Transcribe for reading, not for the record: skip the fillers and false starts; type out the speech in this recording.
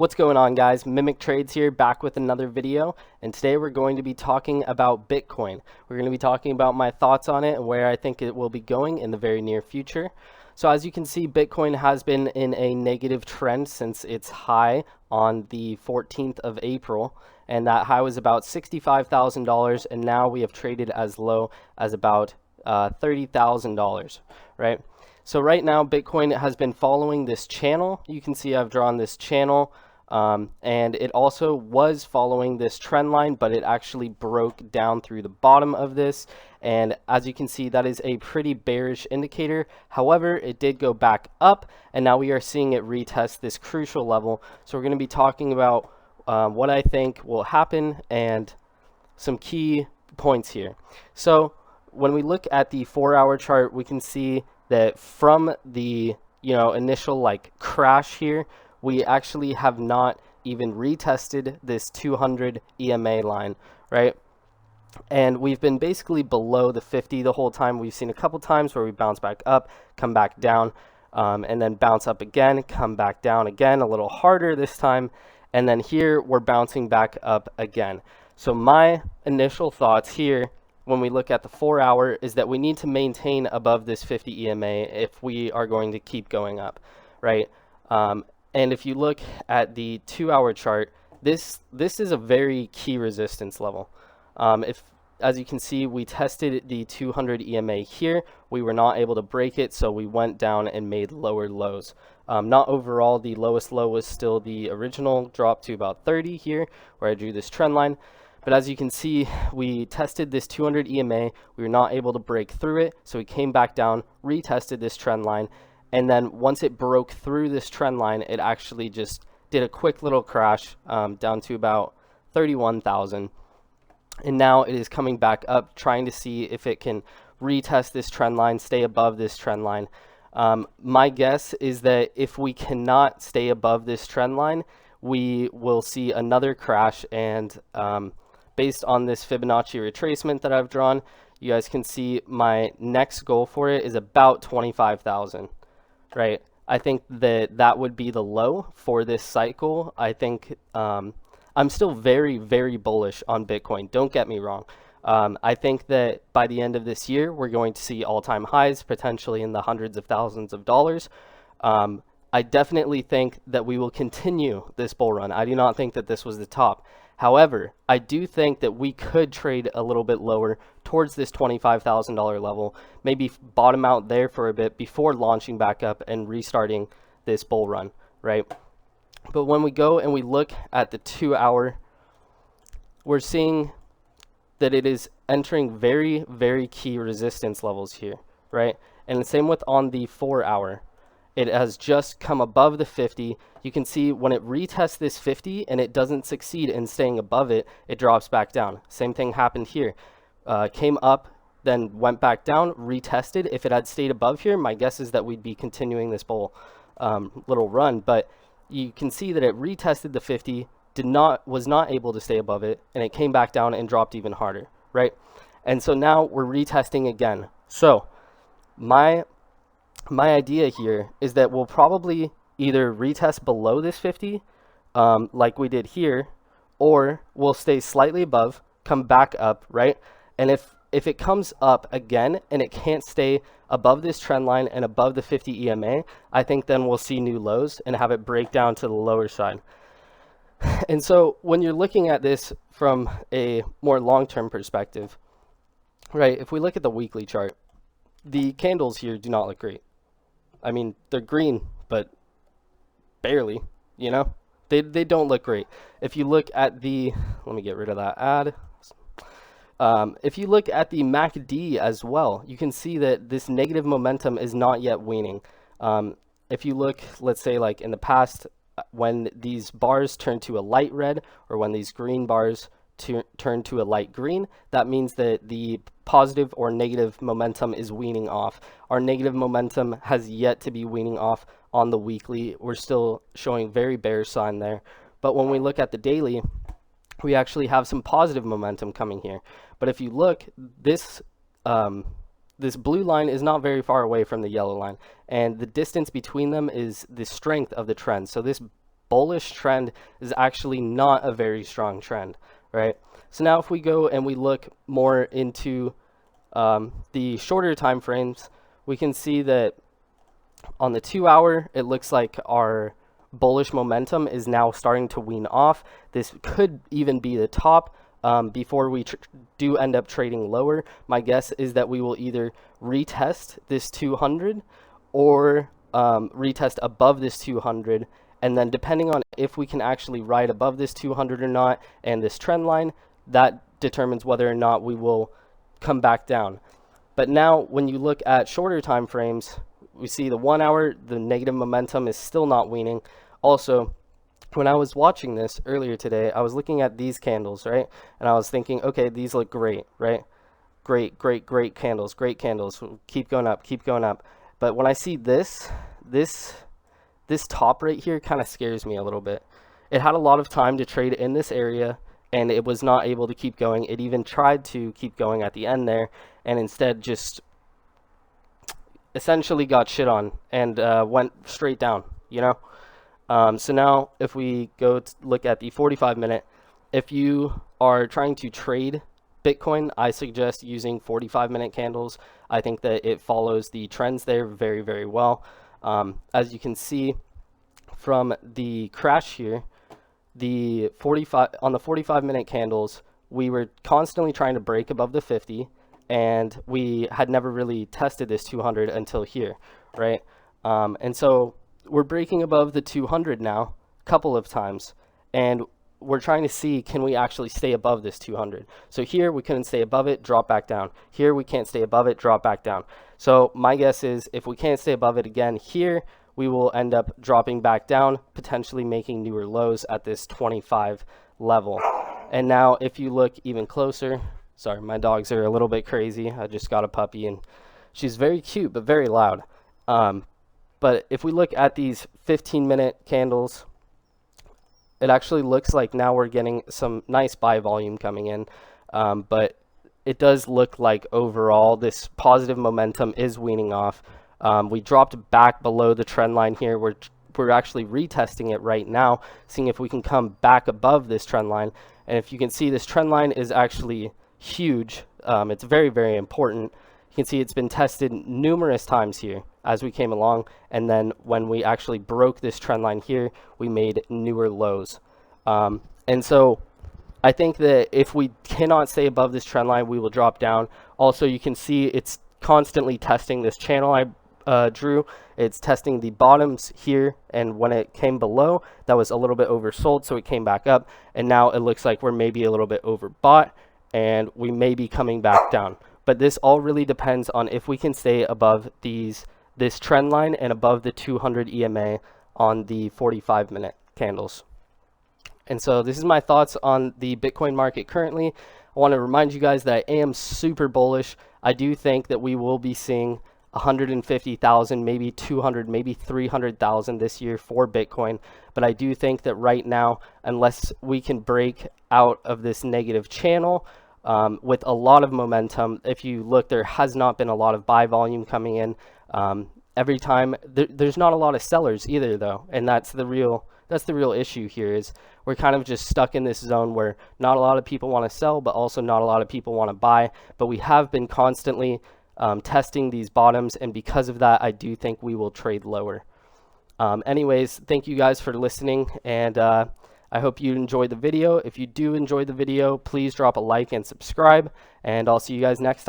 What's going on, guys? Mimic Trades here, back with another video, and today we're going to be talking about Bitcoin. We're going to be talking about my thoughts on it and where I think it will be going in the very near future. So as you can see, Bitcoin has been in a negative trend since its high on the 14th of April, and that high was about $65,000, and now we have traded as low as about $30,000, right? So right now, Bitcoin has been following this channel. You can see I've drawn this channel. And it also was following this trend line, but it actually broke down through the bottom of this. And as you can see, that is a pretty bearish indicator. However, it did go back up, and now we are seeing it retest this crucial level. So we're going to be talking about what I think will happen and some key points here. So when we look at the 4-hour chart, we can see that from the initial crash here, we actually have not even retested this 200 EMA line, right? And we've been basically below the 50 the whole time. We've seen a couple times where we bounce back up, come back down, and then bounce up again, come back down again, a little harder this time. And then here we're bouncing back up again. So my initial thoughts here when we look at the 4-hour is that we need to maintain above this 50 EMA if we are going to keep going up, right? And if you look at the 2-hour chart, this is a very key resistance level. As you can see, we tested the 200 EMA here. We were not able to break it, so we went down and made lower lows. Not overall, the lowest low was still the original drop to about 30 here, where I drew this trend line. But as you can see, we tested this 200 EMA. We were not able to break through it, so we came back down, retested this trend line. And then once it broke through this trend line, it actually just did a quick little crash down to about 31,000. And now it is coming back up, trying to see if it can retest this trend line, stay above this trend line. My guess is that if we cannot stay above this trend line, we will see another crash. And based on this Fibonacci retracement that I've drawn, you guys can see my next goal for it is about 25,000. Right, I think that would be the low for this cycle. I think I'm still very, very bullish on Bitcoin. Don't get me wrong. I think that by the end of this year, we're going to see all-time highs, potentially in the hundreds of thousands of dollars. I definitely think that we will continue this bull run. I do not think that this was the top. However, I do think that we could trade a little bit lower towards this $25,000 level, maybe bottom out there for a bit before launching back up and restarting this bull run, right? But when we go and we look at the 2-hour, we're seeing that it is entering very, very key resistance levels here, right? And the same with on the 4-hour. It has just come above the 50. You can see when it retests this 50 and it doesn't succeed in staying above it, it drops back down. Same thing happened here. Came up, then went back down, retested. If it had stayed above here, my guess is that we'd be continuing this bull little run. But you can see that it retested the 50, was not able to stay above it, and it came back down and dropped even harder, right? And so now we're retesting again. So my idea here is that we'll probably either retest below this 50 like we did here, or we'll stay slightly above, come back up, right? And if it comes up again and it can't stay above this trend line and above the 50 EMA, I think then we'll see new lows and have it break down to the lower side. And so when you're looking at this from a more long-term perspective, right, if we look at the weekly chart, the candles here do not look great. I mean, they're green, but barely, they don't look great. If you look at the, let me get rid of that ad. If you look at the MACD as well, you can see that this negative momentum is not yet waning. If you look, let's say like in the past, when these bars turn to a light red, or when these green bars turn to a light green, that means that the positive or negative momentum is weaning off. Our negative momentum has yet to be weaning off on the weekly. We're still showing very bearish sign there. But when we look at the daily, we actually have some positive momentum coming here. But if you look, this this blue line is not very far away from the yellow line, and the distance between them is the strength of the trend. So this bullish trend is actually not a very strong trend, right? So now if we go and we look more into the shorter time frames, we can see that on the 2 hour, it looks like our bullish momentum is now starting to wean off. This could even be the top before we do end up trading lower. My guess is that we will either retest this 200 or retest above this 200, and then depending on if we can actually ride above this 200 or not and this trend line, that determines whether or not we will come back down. But now when you look at shorter time frames, we see the 1 hour, the negative momentum is still not weaning. Also, when I was watching this earlier today, I was looking at these candles, right? And I was thinking, okay, these look great, right? Great candles, great candles. Keep going up, keep going up. But when I see this top right here kind of scares me a little bit. It had a lot of time to trade in this area, and it was not able to keep going. It even tried to keep going at the end there, and instead just essentially got shit on and went straight down, you know? So now if we go to look at the 45-minute, if you are trying to trade Bitcoin, I suggest using 45-minute candles. I think that it follows the trends there very, very well. As you can see from the crash here, on the 45-minute candles, we were constantly trying to break above the 50, and we had never really tested this 200 until here, right? And so we're breaking above the 200 now a couple of times, and we're trying to see, can we actually stay above this 200? So here we couldn't stay above it, drop back down. Here we can't stay above it, drop back down. So my guess is if we can't stay above it again here, we will end up dropping back down, potentially making newer lows at this 25 level. And now if you look even closer, sorry, my dogs are a little bit crazy. I just got a puppy and she's very cute, but very loud. But if we look at these 15-minute candles, it actually looks like now we're getting some nice buy volume coming in. But it does look like overall this positive momentum is weaning off. We dropped back below the trend line here. We're actually retesting it right now, seeing if we can come back above this trend line. And if you can see, this trend line is actually huge. It's very, very important. You can see it's been tested numerous times here as we came along, and then when we actually broke this trend line here, we made newer lows. And so I think that if we cannot stay above this trend line, we will drop down. Also, you can see it's constantly testing this channel I drew. It's testing the bottoms here, and when it came below, that was a little bit oversold, so it came back up, and now it looks like we're maybe a little bit overbought, and we may be coming back down. But this all really depends on if we can stay above this trend line and above the 200 EMA on the 45-minute candles. And so this is my thoughts on the Bitcoin market currently. I want to remind you guys that I am super bullish. I do think that we will be seeing 150,000, maybe 200, maybe 300,000 this year for Bitcoin. But I do think that right now, unless we can break out of this negative channel with a lot of momentum, if you look, there has not been a lot of buy volume coming in. Every time there's not a lot of sellers either, though, and that's the real issue here. Is we're kind of just stuck in this zone where not a lot of people want to sell, but also not a lot of people want to buy. But we have been constantly testing these bottoms, and because of that, I do think we will trade lower. Anyways, thank you guys for listening, and I hope you enjoyed the video. If you do enjoy the video, please drop a like and subscribe, and I'll see you guys next time.